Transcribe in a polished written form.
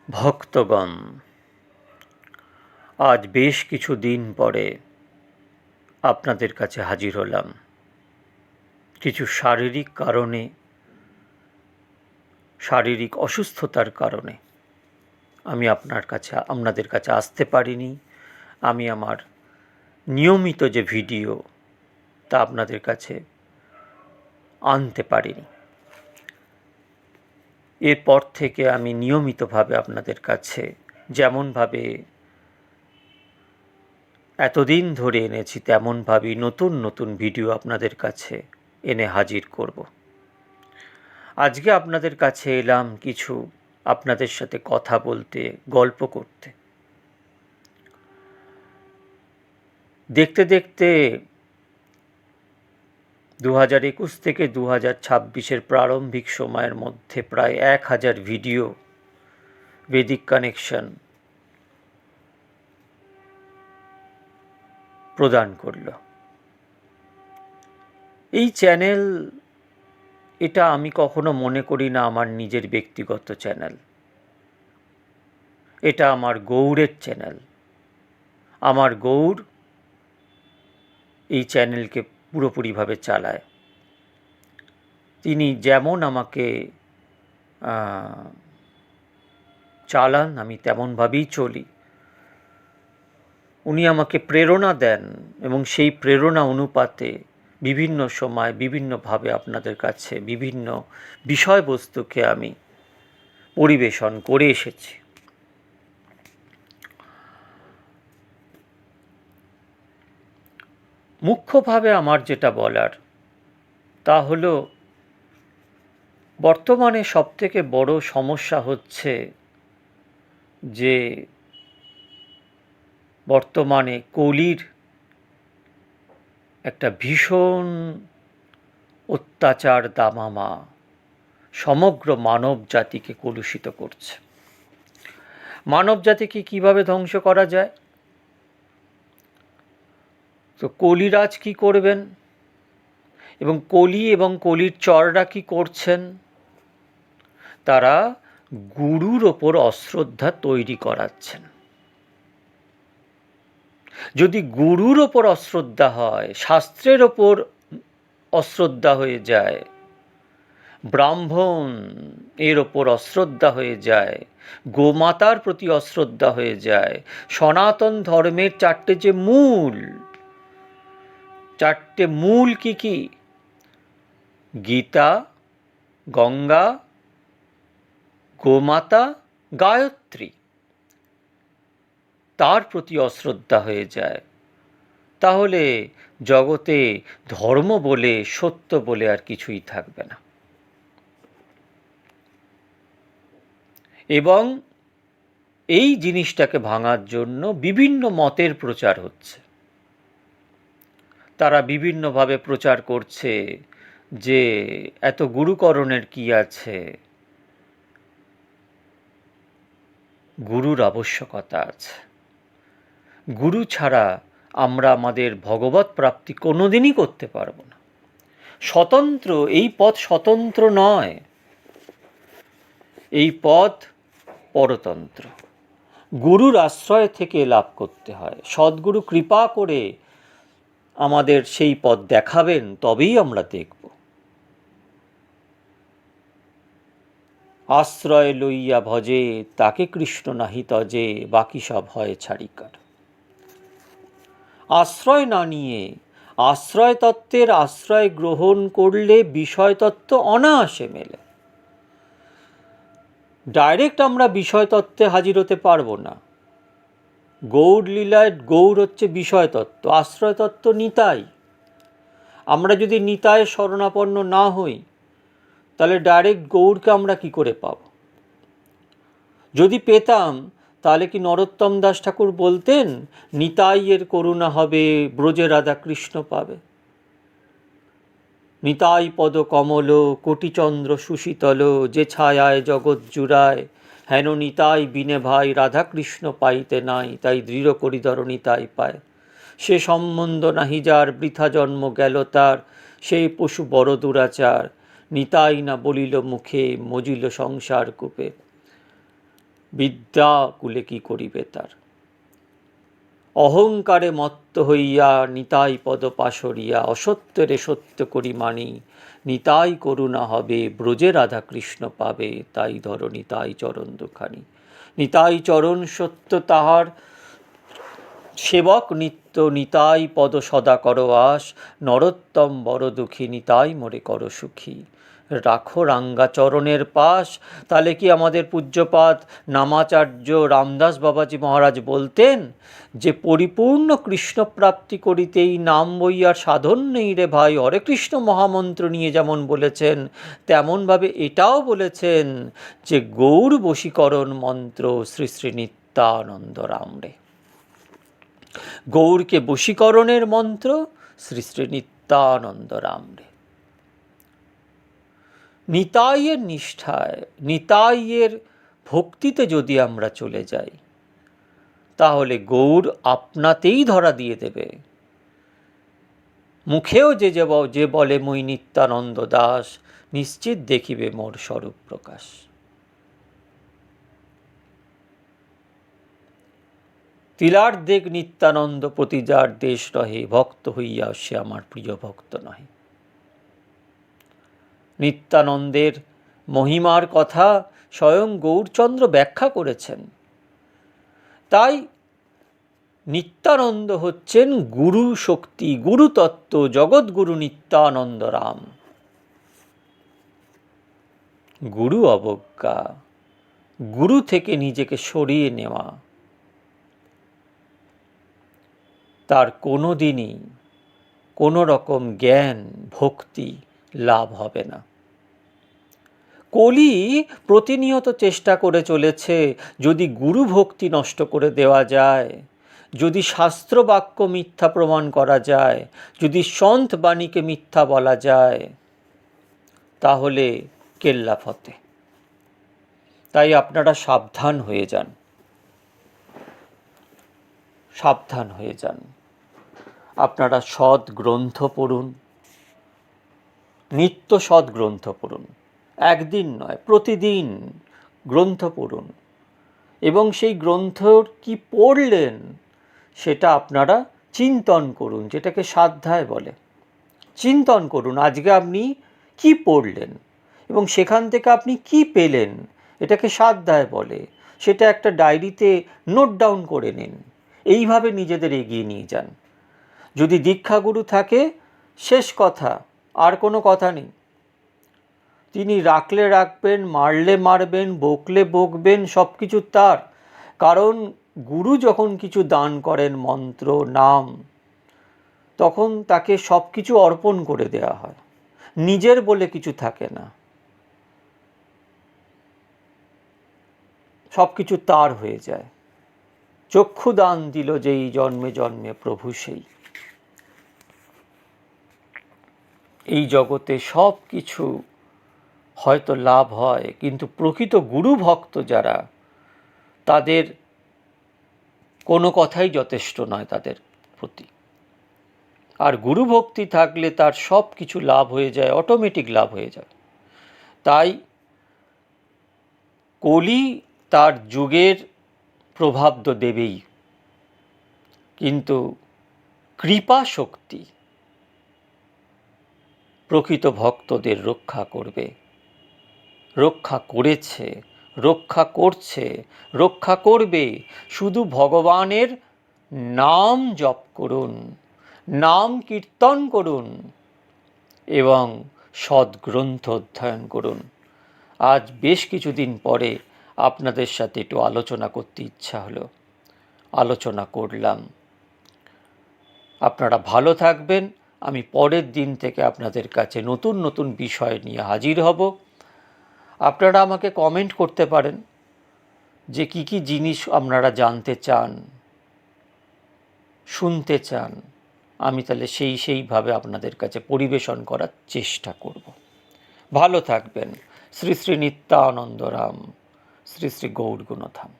ভক্তগণ, আজ বেশ কিছু দিন পরে আপনাদের কাছে হাজির হলাম। কিছু শারীরিক অসুস্থতার কারণে আমি আপনাদের কাছে আসতে পারিনি। আমি আমার নিয়মিত যে ভিডিও তা আপনাদের কাছে আনতে পারিনি। এরপর থেকে আমি নিয়মিতভাবে আপনাদের কাছে যেমনভাবে এতদিন ধরে এনেছি তেমনভাবেই নতুন নতুন ভিডিও আপনাদের কাছে এনে হাজির করব। আজকে আপনাদের কাছে এলাম কিছু আপনাদের সাথে কথা বলতে, গল্প করতে। দেখতে দেখতে 2021 থেকে 2026 প্রারম্ভিক সময়ের মধ্যে প্রায় 1000 ভিডিও বেদিক কানেকশন প্রদান করল। এই চ্যানেল, এটা আমি কখনো মনে করি না আমার নিজের ব্যক্তিগত চ্যানেল। এটা আমার গৌড়ের চ্যানেল। আমার গৌড় এই চ্যানেলকে পুরোপুরিভাবে চালায়। তিনি যেমন আমাকে চালান, আমি তেমনভাবেই চলি। উনি আমাকে প্রেরণা দেন এবং সেই প্রেরণা অনুপাতে বিভিন্ন সময় বিভিন্নভাবে আপনাদের কাছে বিভিন্ন বিষয়বস্তুকে আমি পরিবেশন করে এসেছি। মুখ্যভাবে আমার যেটা বলার তা হলো, বর্তমানে সবথেকে বড় সমস্যা হচ্ছে যে বর্তমানে কলির একটা ভীষণ অত্যাচার দামামা সমগ্র মানব জাতিকে কলুষিত করছে। মানব জাতিকে কিভাবে ধ্বংস করা যায়? তো কলিরাজ কি করবেন এবং কলির চররা কি করছেন? তারা গুরুর ওপর অশ্রদ্ধা তৈরি করাচ্ছেন। যদি গুরুর ওপর অশ্রদ্ধা হয়, শাস্ত্রের ওপর অশ্রদ্ধা হয়ে যায়, ব্রাহ্মণ এর ওপর অশ্রদ্ধা হয়ে যায়, গোমাতার প্রতি অশ্রদ্ধা হয়ে যায়, সনাতন ধর্মের চারটে মূল কি কি? গীতা, গঙ্গা, গোমাতা, গায়ত্রী, তার প্রতি অশ্রদ্ধা হয়ে যায়, তাহলে জগতে ধর্ম বলে, সত্য বলে আর কিছুই থাকবে না। এবং এই জিনিসটাকে ভাঙার জন্য বিভিন্ন মতের প্রচার হচ্ছে। তারা বিভিন্নভাবে প্রচার করছে যে এত গুরুকরণের কি আছে, গুরুর আবশ্যকতা আছে। গুরু ছাড়া আমরা আমাদের ভগবৎ প্রাপ্তি কোনোদিনই করতে পারব না। স্বতন্ত্র এই পথ স্বতন্ত্র নয়, এই পথ পরতন্ত্র। গুরুর আশ্রয় থেকে লাভ করতে হয়। সদ্গুরু কৃপা করে আমাদের সেই পথ দেখাবেন, তবেই আমরা দেখব। আশ্রয় লইয়া ভজে তাকে কৃষ্ণ নাহি তজে, বাকি সব হয় ছাড়িকার। আশ্রয় না নিয়ে আশ্রয় তত্ত্বের আশ্রয় গ্রহণ করলে বিষয় তত্ত্ব অনায়াসে মেলে। ডাইরেক্ট আমরা বিষয় তত্ত্বে হাজির হতে পারবো না। গৌড় লীলায় গৌড় হচ্ছে বিষয় তত্ত্ব, আশ্রয় তত্ত্ব নিতাই। আমরা যদি নিতায় শরণাপন্ন না হই, তাহলে ডাইরেক্ট গৌড়কে আমরা কি করে পাব? যদি পেতাম, তাহলে কি নরোত্তম দাস ঠাকুর বলতেন নিতাইয়ের করুণা হবে, ব্রজে রাধা কৃষ্ণ পাবে? নিতাই পদ কমল কোটিচন্দ্র সুশীতল, যে ছায়ায় জগৎ জুড়ায়, হেন নিতাই বিনে ভাই রাধা কৃষ্ণ পাইতে নাই, তাই দৃঢ় করিধর নিতাই পায়। সে সম্বন্ধ নাহি যার, বৃথা জন্ম গেল তার, সেই পশু বড় দুরাচার, নিতাই না বলিল মুখে, মজিল সংসার কূপে। বিদ্যা কুলে কি করিবে তার। অহংকারে মত্ত হইয়া নিতাই পদ পাশরিয়া, অসত্যেরে সত্য করি মানি, নিতাই করুণা হবে, ব্রজে রাধা কৃষ্ণ পাবে, তাই ধরো নিতাই চরণ দুখানি। নিতাই চরণ সত্য তাহার সেবক নিত্য, নিতাই পদ সদা করো আস, নরোত্তম বড় দুঃখী, নিতাই মোরে করো সুখী। রাখো রাঙ্গা চরণের পাশ। তাহলে কি আমাদের পূজ্যপাদ নামাচার্য রামদাস বাবাজি মহারাজ বলতেন যে পরিপূর্ণ কৃষ্ণ প্রাপ্তি করিতেই নাম বইয়ার সাধন নেই রে ভাই, হরে কৃষ্ণ মহামন্ত্র নিয়ে যেমন বলেছেন, তেমনভাবে এটাও বলেছেন যে গৌর বশীকরণ মন্ত্র শ্রী শ্রী নিত্যানন্দ রাম রে। গৌরকে বশীকরণের মন্ত্র শ্রী শ্রী নিত্যানন্দ রাম রে। নিতাইয়ের নিষ্ঠায়, নিতাইয়ের ভক্তিতে যদি আমরা চলে যাই, তাহলে গৌর আপনাতেই ধরা দিয়ে দেবে। মুখেও যে বলে মই নিত্যানন্দ দাস, নিশ্চিত দেখিবে মোর স্বরূপ প্রকাশ। তিলার দেখ নিত্যানন্দ প্রতি যার দেশ রহে, ভক্ত হইয়া সে আমার প্রিয় ভক্ত নহে। নিত্যানন্দের মহিমার কথা স্বয়ং গৌরচন্দ্র ব্যাখ্যা করেছেন। তাই নিত্যানন্দ হচ্ছেন গুরু শক্তি, গুরু তত্ত্ব, জগৎগুরু নিত্যানন্দ রাম। গুরু অবজ্ঞা, গুরু থেকে নিজেকে সরিয়ে নেওয়া, তার কোনো দিনই কোনো রকম জ্ঞান ভক্তি লাভ হবে না। কলি প্রতিনিয়ত চেষ্টা করে চলেছে, যদি গুরু ভক্তি নষ্ট করে দেওয়া যায়, যদি শাস্ত্র বাক্য মিথ্যা প্রমাণ করা যায়, যদি সন্ত বাণীকে মিথ্যা বলা যায়, তাহলে কেল্লা ফতে। তাই আপনারা সাবধান হয়ে যান, সাবধান হয়ে যান। আপনারা সৎ গ্রন্থ পড়ুন, নিত্য সৎ গ্রন্থ পড়ুন, একদিন নয় প্রতিদিন গ্রন্থ পড়ুন, এবং সেই গ্রন্থর কি পড়লেন সেটা আপনারা চিন্তন করুন, যেটাকে স্বাধ্যায় বলে। চিন্তন করুন আজকে আপনি কি পড়লেন এবং সেখান থেকে আপনি কি পেলেন, এটাকে স্বাধ্যায় বলে। সেটা একটা ডায়েরিতে নোট ডাউন করে নিন, এইভাবে নিজেদের এগিয়ে নিয়ে যান। যদি দীক্ষাগুরু থাকে, শেষ কথা, আর কোনো কথা নেই। তিনি রাখলে রাখবেন, মারলে মারবেন, বকলে বকবেন, সব কিছু তার। কারণ গুরু যখন কিছু দান করেন, মন্ত্র নাম, তখন তাকে সব কিছু অর্পণ করে দেওয়া হয়, নিজের বলে কিছু থাকে না, সব কিছু তার হয়ে যায়। চক্ষু দান দিল যেই, জন্মে জন্মে প্রভু সেই। এই জগতে সব কিছু হয়তো লাভ হয়, কিন্তু প্রকৃত গুরু ভক্ত যারা, তাদের কোনো কথাই যথেষ্ট নয় তাদের প্রতি। আর গুরু ভক্তি থাকলে তার সব কিছু লাভ হয়ে যায়, অটোমেটিক লাভ হয়ে যায়। তাই কলি তার যুগের প্রভাব তো দেবেই, কিন্তু কৃপা শক্তি প্রকৃত ভক্তদের রক্ষা করবে, রক্ষা করেছে, রক্ষা করছে, রক্ষা করবে। শুধু ভগবানের নাম জপ করুন, নাম কীর্তন করুন এবং সদ্গ্রন্থ অধ্যয়ন করুন। আজ বেশ কিছুদিন পরে আপনাদের সাথে একটু আলোচনা করতে ইচ্ছা হলো, আলোচনা করলাম। আপনারা ভালো থাকবেন। আমি পরের দিন থেকে আপনাদের কাছে নতুন নতুন বিষয় নিয়ে হাজির হব। আপনারা আমাকে কমেন্ট করতে পারেন যে কি কি জিনিস আপনারা জানতে চান, শুনতে চান। আমি তাহলে সেইভাবে আপনাদের কাছে পরিবেশন করার চেষ্টা করব। ভালো থাকবেন। শ্রী শ্রী নিত্যানন্দ রাম, শ্রী শ্রী গৌর গুণধাম।